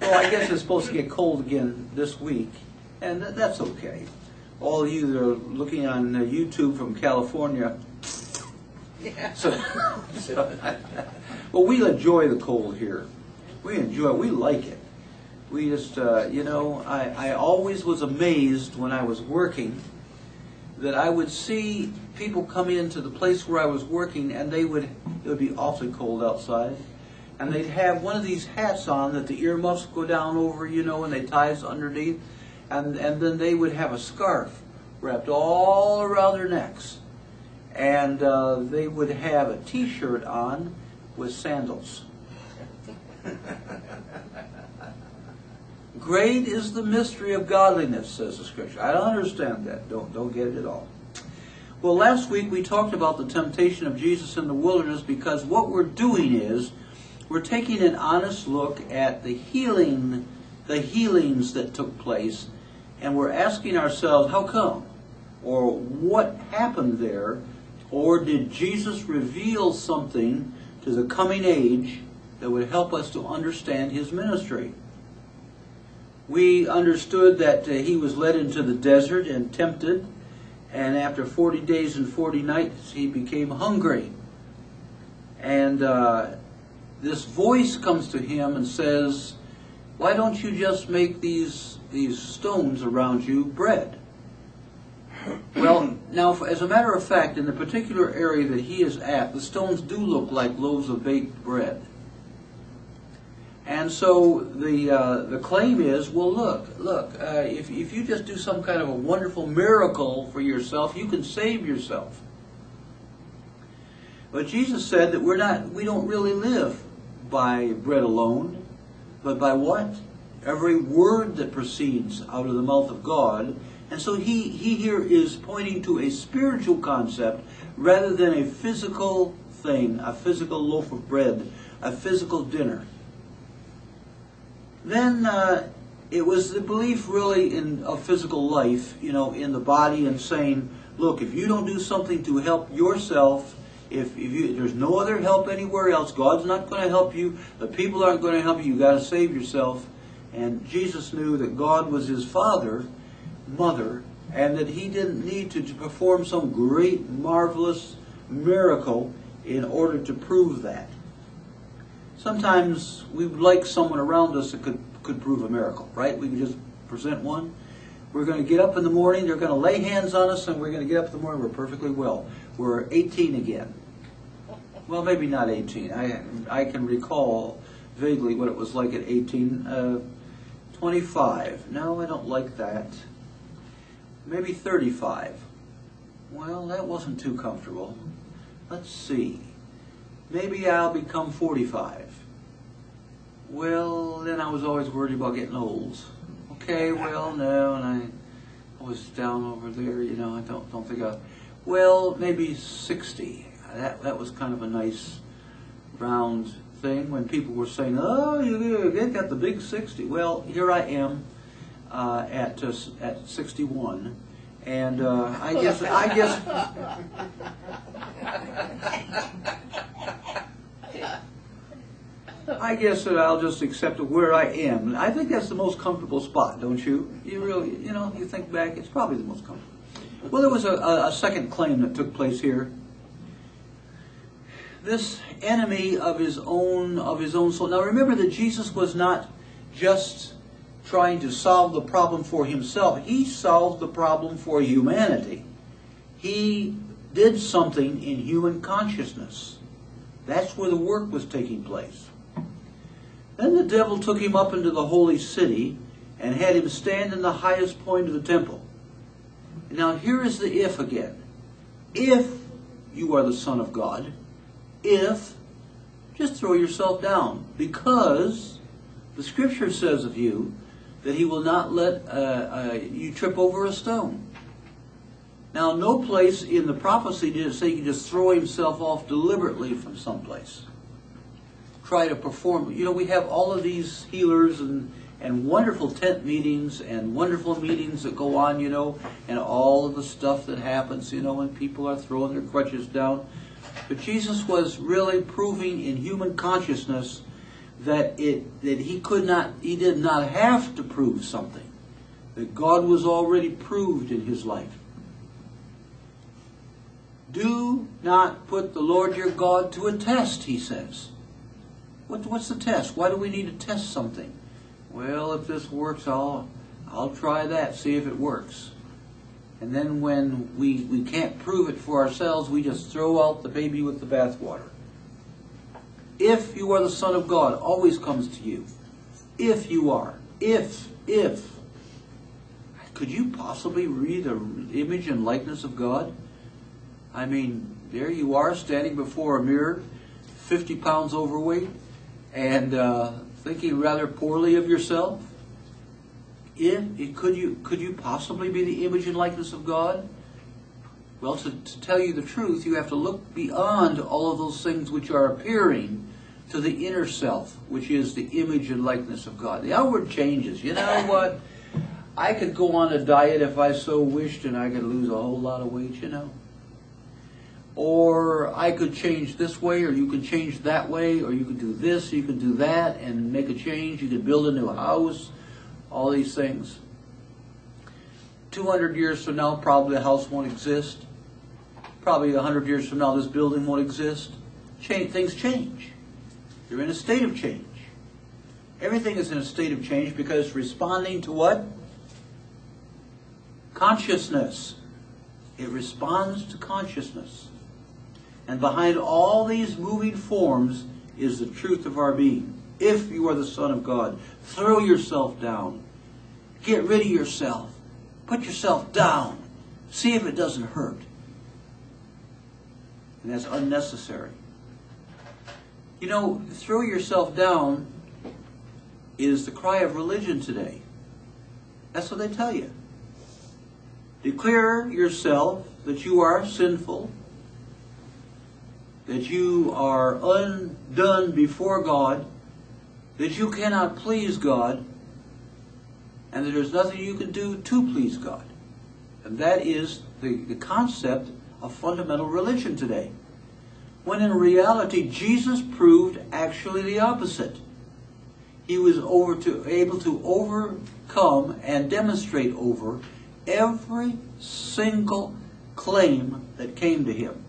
Well, I guess it's supposed to get cold again this week, and that's okay. All of you that are looking on YouTube from California, well, we enjoy the cold here. We enjoy it. We like it. We just, I always was amazed when I was working that I would see people come into the place where I was working, and it would be awfully cold outside, and they'd have one of these hats on that the earmuffs go down over, and they ties underneath, and then they would have a scarf wrapped all around their necks, and they would have a t-shirt on with sandals. Great is the mystery of godliness, says the Scripture. I don't understand that. Don't get it at all. Well, last week we talked about the temptation of Jesus in the wilderness, because what we're doing is we're taking an honest look at the healings that took place, and we're asking ourselves, how come? Or what happened there? Or did Jesus reveal something to the coming age that would help us to understand his ministry? We understood that he was led into the desert and tempted, and after 40 days and 40 nights he became hungry. And this voice comes to him and says, why don't you just make these stones around you bread? Well, now, as a matter of fact, in the particular area that he is at, the stones do look like loaves of baked bread. And so the claim is, well, look, if you just do some kind of a wonderful miracle for yourself, you can save yourself. But Jesus said that we don't really live by bread alone, but by what? Every word that proceeds out of the mouth of God. And so he here is pointing to a spiritual concept rather than a physical thing, a physical loaf of bread, a physical dinner. Then it was the belief really of physical life, in the body, and saying, look, if you don't do something to help yourself, if there's no other help anywhere else, God's not going to help you, the people aren't going to help you, you've got to save yourself. And Jesus knew that God was his father, mother, and that he didn't need to perform some great, marvelous miracle in order to prove that. Sometimes we would like someone around us that could prove a miracle, right? We could just present one. We're going to get up in the morning, they're going to lay hands on us, and we're going to get up in the morning, we're perfectly well. We're 18 again. Well, maybe not 18. I can recall vaguely what it was like at 18. 25. No, I don't like that. Maybe 35. Well, that wasn't too comfortable. Let's see. Maybe I'll become 45. Well, then I was always worried about getting old. Okay, well, no, and I was down over there, I don't think well, maybe 60. That was kind of a nice round thing when people were saying, oh, you got the big 60. Well, here I am at 61. And I guess that I'll just accept it where I am. I think that's the most comfortable spot, don't you? You really, you think back, it's probably the most comfortable. Well, there was a second claim that took place here. This enemy of his own soul. Now remember that Jesus was not just trying to solve the problem for himself. He solved the problem for humanity. He did something in human consciousness. That's where the work was taking place. Then the devil took him up into the holy city and had him stand in the highest point of the temple. Now here is the if again. If you are the Son of God, just throw yourself down, because the Scripture says of you that he will not let you trip over a stone. Now, no place in the prophecy did it say he could just throw himself off deliberately from someplace. Try to perform. We have all of these healers and wonderful tent meetings and wonderful meetings that go on, and all of the stuff that happens, when people are throwing their crutches down. But Jesus was really proving in human consciousness that he did not have to prove something, that God was already proved in his life. Do not put the Lord your God to a test, he says. What's the test? Why do we need to test something? Well, if this works, I'll try that, see if it works. And then when we can't prove it for ourselves, we just throw out the baby with the bathwater. If you are the Son of God, always comes to you. If you are. If. Could you possibly read the image and likeness of God? I mean, there you are standing before a mirror, 50 pounds overweight, and thinking rather poorly of yourself. Could you possibly be the image and likeness of God? Well, to tell you the truth, you have to look beyond all of those things which are appearing to the inner self, which is the image and likeness of God. The outward changes. You know what? I could go on a diet if I so wished, and I could lose a whole lot of weight, you know. Or I could change this way, or you could change that way, or you could do this, you could do that, and make a change. You could build a new house, all these things. 200 years from now, probably the house won't exist. Probably 100 years from now, this building won't exist. Things change. You're in a state of change. Everything is in a state of change because responding to what? Consciousness. It responds to consciousness. And behind all these moving forms is the truth of our being. If you are the Son of God, throw yourself down. Get rid of yourself. Put yourself down. See if it doesn't hurt. And that's unnecessary. You know, throw yourself down is the cry of religion today. That's what they tell you. Declare yourself that you are sinful, that you are undone before God, that you cannot please God, and that there's nothing you can do to please God. And that is the concept of fundamental religion today. When in reality, Jesus proved actually the opposite. He was able to overcome and demonstrate over every single claim that came to him.